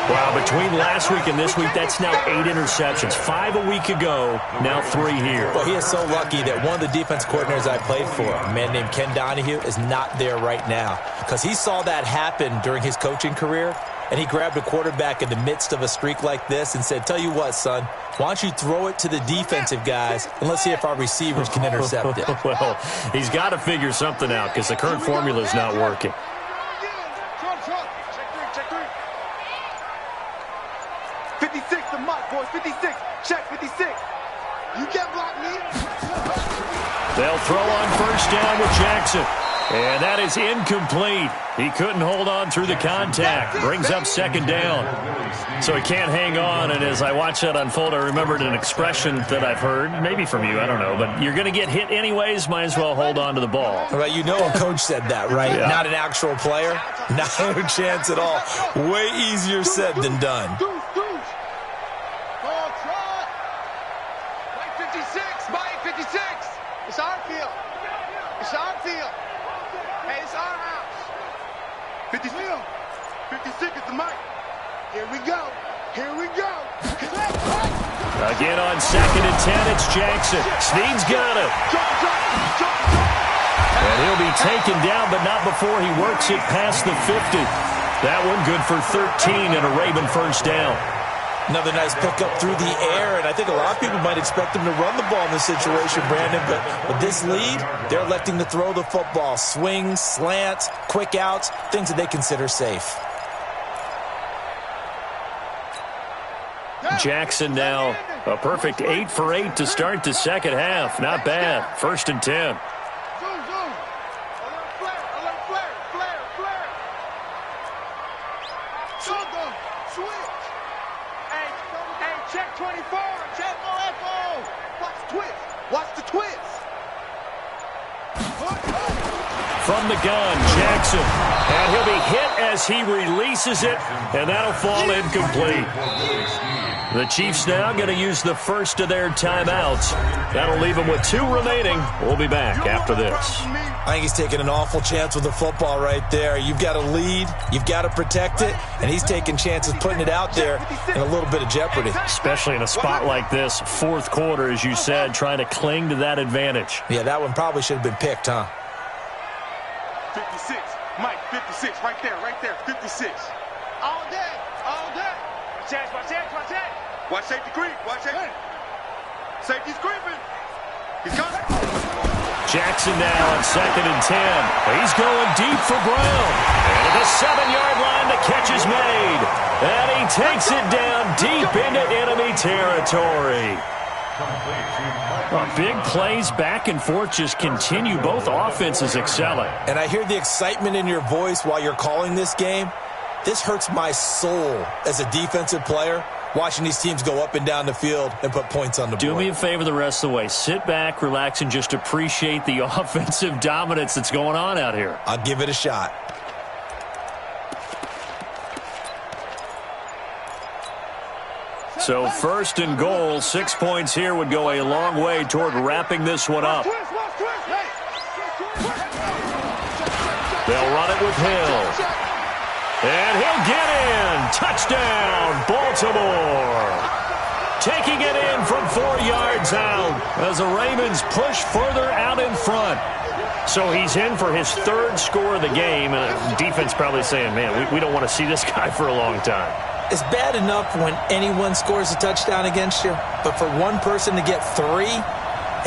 Speaker 1: Wow, between last week and this week, that's now 8 interceptions. 5 a week ago, now 3 here.
Speaker 3: Well, he is so lucky that one of the defense coordinators I played for, a man named Ken Donahue, is not there right now. Because he saw that happen during his coaching career, and he grabbed a quarterback in the midst of a streak like this and said, tell you what, son, why don't you throw it to the defensive guys, and let's see if our receivers can intercept it.
Speaker 1: Well, he's got to figure something out because the current formula is not working.
Speaker 2: 56 to Mud, boys. 56. Check 56. You can't block me.
Speaker 1: They'll throw on 1st down with Jackson. And that is incomplete. He couldn't hold on through the contact. Brings up 2nd down. So he can't hang on. And as I watch that unfold, I remembered an expression that I've heard, maybe from you, I don't know. But you're going to get hit anyways, might as well hold on to the ball.
Speaker 3: Well, you know a coach said that, right?
Speaker 1: Yeah.
Speaker 3: Not an actual player. Not a chance at all. Way easier said than done.
Speaker 2: It's our field. It's our field. Hey, it's our house. 56 is the mic. Here we go. Here we go.
Speaker 1: Again on 2nd and 10, it's Jackson. Snead's got it. And he'll be taken down, but not before he works it past the 50. That one good for 13 and a Raven 1st down.
Speaker 3: Another nice pickup through the air, and I think a lot of people might expect him to run the ball in this situation, Brandon, but with this lead, they're electing to throw the football. Swings, slants, quick outs, things that they consider safe.
Speaker 1: Jackson now a perfect 8 for 8 to start the 2nd half. Not bad. 1st and 10.
Speaker 2: Check 24. Check FO. Watch the twist. Watch the twist.
Speaker 1: From the gun, Jackson. And he'll be hit as he releases it, and that'll fall incomplete. The Chiefs now going to use the first of their timeouts. That'll leave them with 2 remaining. We'll be back after this.
Speaker 3: I think he's taking an awful chance with the football right there. You've got to lead, you've got to protect it, and he's taking chances putting it out there in a little bit of jeopardy.
Speaker 1: Especially in a spot like this, 4th quarter, as you said, trying to cling to that advantage.
Speaker 3: Yeah, that one probably should have been picked, huh?
Speaker 2: 56. Mike, 56. Right there. 56. All day. Watch safety creep. Watch safety. Safety's creeping. He's coming.
Speaker 1: Jackson now on 2nd and 10. He's going deep for Brown. And at the 7-yard line, the catch is made. And he takes it down deep into enemy territory. Big plays back and forth just continue. Both offenses excelling.
Speaker 3: And I hear the excitement in your voice while you're calling this game. This hurts my soul as a defensive player, watching these teams go up and down the field and put points on the board.
Speaker 1: Do me a favor the rest of the way. Sit back, relax, and just appreciate the offensive dominance that's going on out here.
Speaker 3: I'll give it a shot.
Speaker 1: So 1st and goal, 6 points here would go a long way toward wrapping this one up. They'll run it with Hill. And he'll get in. Touchdown, Baltimore. Taking it in from 4 yards out as the Ravens push further out in front. So he's in for his 3rd score of the game. And defense probably saying, man, we don't want to see this guy for a long time.
Speaker 3: It's bad enough when anyone scores a touchdown against you, but for one person to get 3,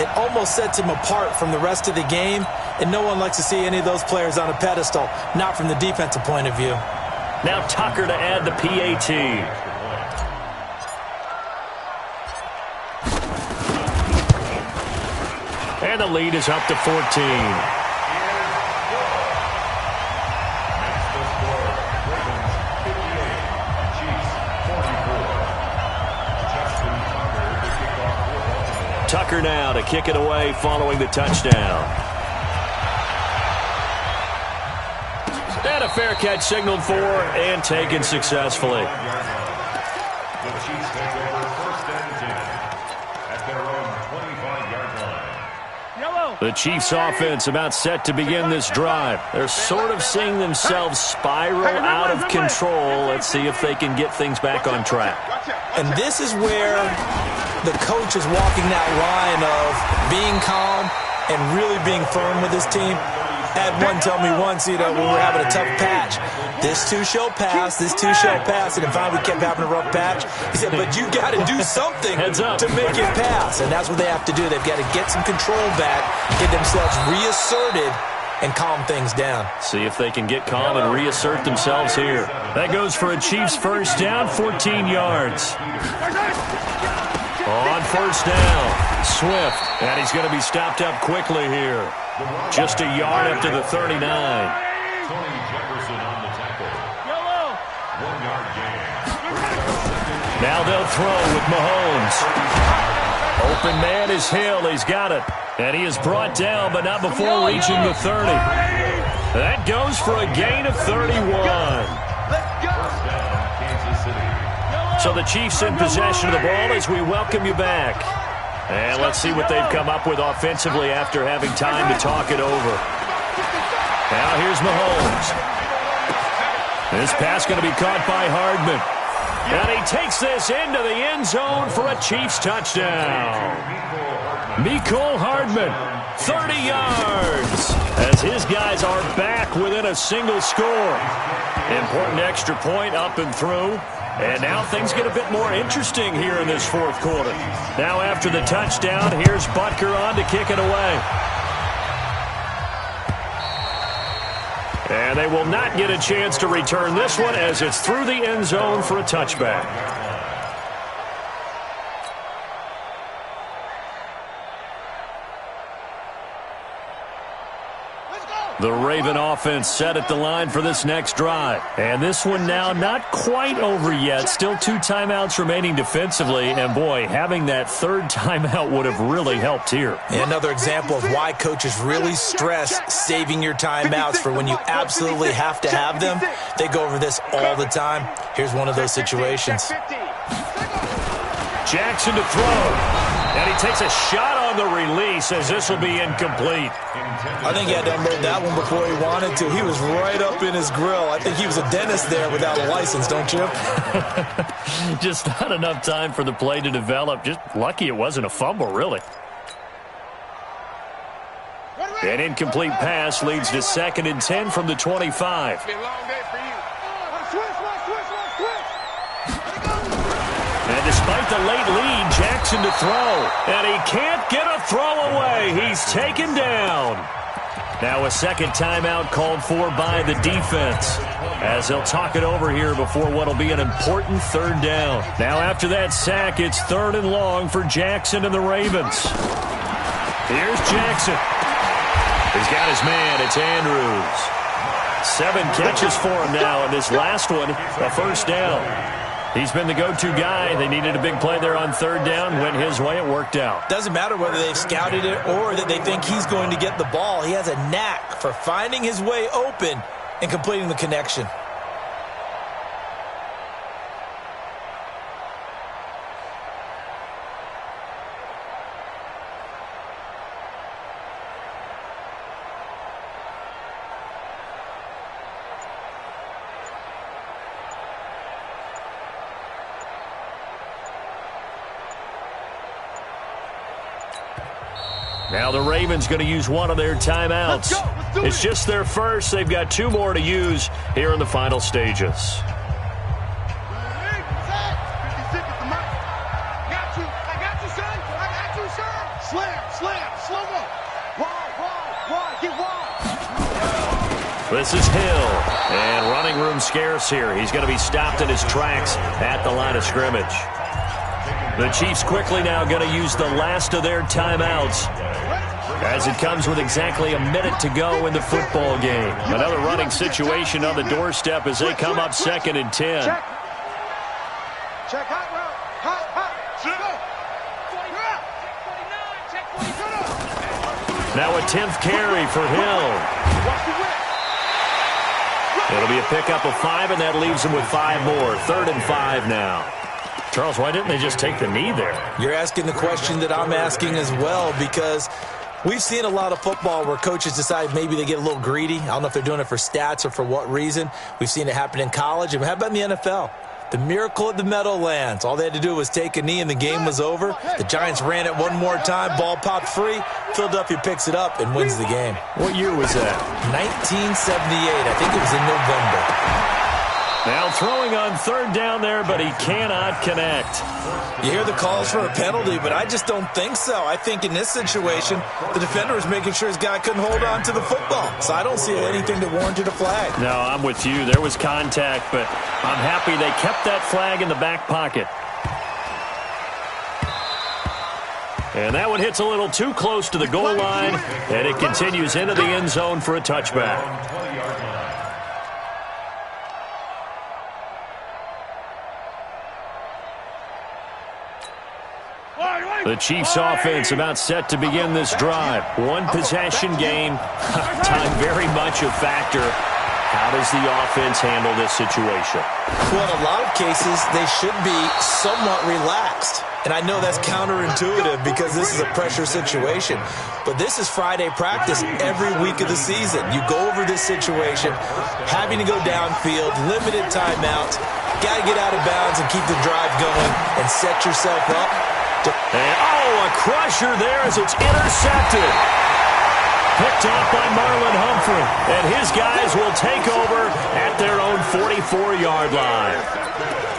Speaker 3: it almost sets him apart from the rest of the game, and no one likes to see any of those players on a pedestal, not from the defensive point of view.
Speaker 1: Now Tucker to add the PAT. And the lead is up to 14. Walker now to kick it away following the touchdown. And a fair catch signaled for and taken successfully.
Speaker 4: The Chiefs take over 1st and 10 at their own 25-yard line.
Speaker 1: The Chiefs offense about set to begin this drive. They're sort of seeing themselves spiral out of control. Let's see if they can get things back on track.
Speaker 3: And this is where the coach is walking that line of being calm and really being firm with his team. Had one tell me once, when we were having a tough patch, this too shall pass, this too shall pass, and then finally we kept having a rough patch. He said, but you got to do something to make it pass, and that's what they have to do. They've got to get some control back, get themselves reasserted, and calm things down.
Speaker 1: See if they can get calm and reassert themselves here. That goes for a Chiefs first down, 14 yards. On first down, Swift, and he's going to be stopped up quickly here. Just a yard up to the 39.
Speaker 4: Tony Jefferson on the tackle. 1-yard gain.
Speaker 1: Now they'll throw with Mahomes. Open man is Hill. He's got it. And he is brought down, but not before reaching the 30. That goes for a gain of 31. So the Chiefs in possession of the ball as we welcome you back. And let's see what they've come up with offensively after having time to talk it over. Now here's Mahomes. This pass going to be caught by Hardman. And he takes this into the end zone for a Chiefs touchdown. Mecole Hardman, 30 yards, as his guys are back within a single score. Important extra point up and through. And now things get a bit more interesting here in this fourth quarter. Now after the touchdown, here's Butker on to kick it away. And they will not get a chance to return this one as it's through the end zone for a touchback. The Raven offense set at the line for this next drive. And this one now not quite over yet. Still 2 timeouts remaining defensively. And, boy, having that third timeout would have really helped here.
Speaker 3: Another example of why coaches really stress saving your timeouts for when you absolutely have to have them. They go over this all the time. Here's one of those situations.
Speaker 1: Jackson to throw. And he takes a shot on the release as this will be incomplete.
Speaker 3: I think he had to unload that one before he wanted to. He was right up in his grill. I think he was a dentist there without a license, don't you?
Speaker 1: Just not enough time for the play to develop. Just lucky it wasn't a fumble, really. An incomplete pass leads to 2nd and 10 from the 25. And despite the late lead, Jackson to throw. And he can't get a throw away. He's taken down. Now a second timeout called for by the defense, as they'll talk it over here before what will be an important third down. Now after that sack, it's 3rd and long for Jackson and the Ravens. Here's Jackson. He's got his man. It's Andrews. 7 catches for him now, and this last one, a first down. He's been the go-to guy. They needed a big play there on 3rd down. Went his way. It worked out.
Speaker 3: Doesn't matter whether they've scouted it or that they think he's going to get the ball. He has a knack for finding his way open and completing the connection.
Speaker 1: Now the Ravens going to use one of their timeouts. It's just their first. They've got 2 more to use here in the final stages. This is Hill, and running room scarce here. He's going to be stopped in his tracks at the line of scrimmage. The Chiefs quickly now going to use the last of their timeouts, as it comes with exactly a minute to go in the football game. Another running situation on the doorstep as they come up 2nd and 10.
Speaker 2: Check hot route. Hot.
Speaker 1: Now a 10th carry for Hill. It'll be a pickup of 5, and that leaves him with 5 more. 3rd and 5 now. Charles, why didn't they just take the knee there?
Speaker 3: You're asking the question that I'm asking as well, because we've seen a lot of football where coaches decide maybe they get a little greedy. I don't know if they're doing it for stats or for what reason. We've seen it happen in college. And how about in the NFL? The miracle at the Meadowlands. All they had to do was take a knee and the game was over. The Giants ran it one more time. Ball popped free. Philadelphia picks it up and wins the game.
Speaker 1: What year was that?
Speaker 3: 1978. I think it was in November.
Speaker 1: Now throwing on 3rd down there, but he cannot connect.
Speaker 3: You hear the calls for a penalty, but I just don't think so. I think in this situation, the defender was making sure his guy couldn't hold on to the football. So I don't see anything that warranted a flag.
Speaker 1: No, I'm with you. There was contact, but I'm happy they kept that flag in the back pocket. And that one hits a little too close to the goal line, and it continues into the end zone for a touchback. The Chiefs offense about set to begin this drive. One possession game. Time very much a factor. How does the offense handle this situation?
Speaker 3: Well, in a lot of cases, they should be somewhat relaxed. And I know that's counterintuitive because this is a pressure situation. But this is Friday practice every week of the season. You go over this situation, having to go downfield, limited timeouts, got to get out of bounds and keep the drive going and set yourself up.
Speaker 1: And, a crusher there as it's intercepted. Picked off by Marlon Humphrey. And his guys will take over at their own 44-yard line.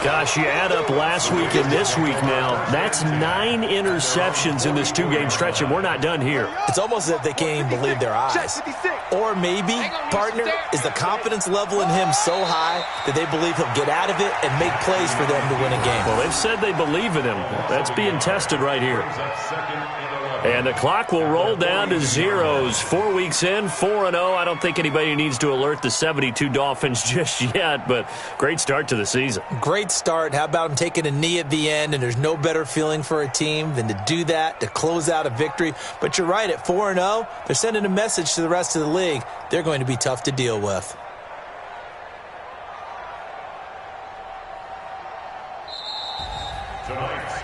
Speaker 1: Gosh, you add up last week and this week now. That's 9 interceptions in this 2-game stretch, and we're not done here.
Speaker 3: It's almost as if they can't even believe their eyes. Or maybe, partner, is the confidence level in him so high that they believe he'll get out of it and make plays for them to win a game.
Speaker 1: Well, they've said they believe in him. That's being tested right here. And the clock will roll down to zeros. 4 weeks in, 4-0. I don't think anybody needs to alert the 72 Dolphins just yet, but great start to the season.
Speaker 3: Great start. How about him taking a knee at the end? And there's no better feeling for a team than to do that, to close out a victory. But you're right, at 4-0, they're sending a message to the rest of the league. They're going to be tough to deal with.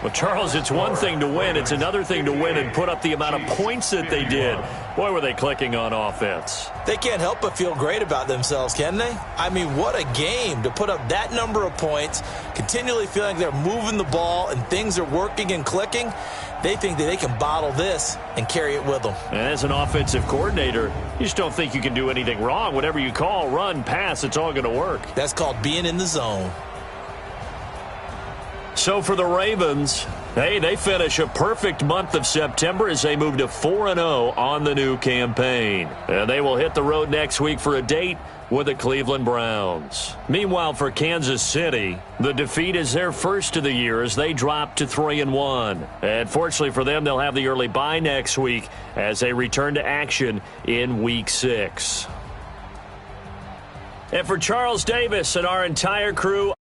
Speaker 1: Well, Charles, it's one thing to win. It's another thing to win and put up the amount of points that they did. Boy, were they clicking on offense.
Speaker 3: They can't help but feel great about themselves, can they? I mean, what a game to put up that number of points, continually feeling they're moving the ball and things are working and clicking. They think that they can bottle this and carry it with them.
Speaker 1: And as an offensive coordinator, you just don't think you can do anything wrong. Whatever you call, run, pass, it's all going to work.
Speaker 3: That's called being in the zone.
Speaker 1: So for the Ravens, hey, they finish a perfect month of September as they move to 4-0 on the new campaign. And they will hit the road next week for a date with the Cleveland Browns. Meanwhile, for Kansas City, the defeat is their first of the year as they drop to 3-1. And fortunately for them, they'll have the early bye next week as they return to action in Week 6. And for Charles Davis and our entire crew,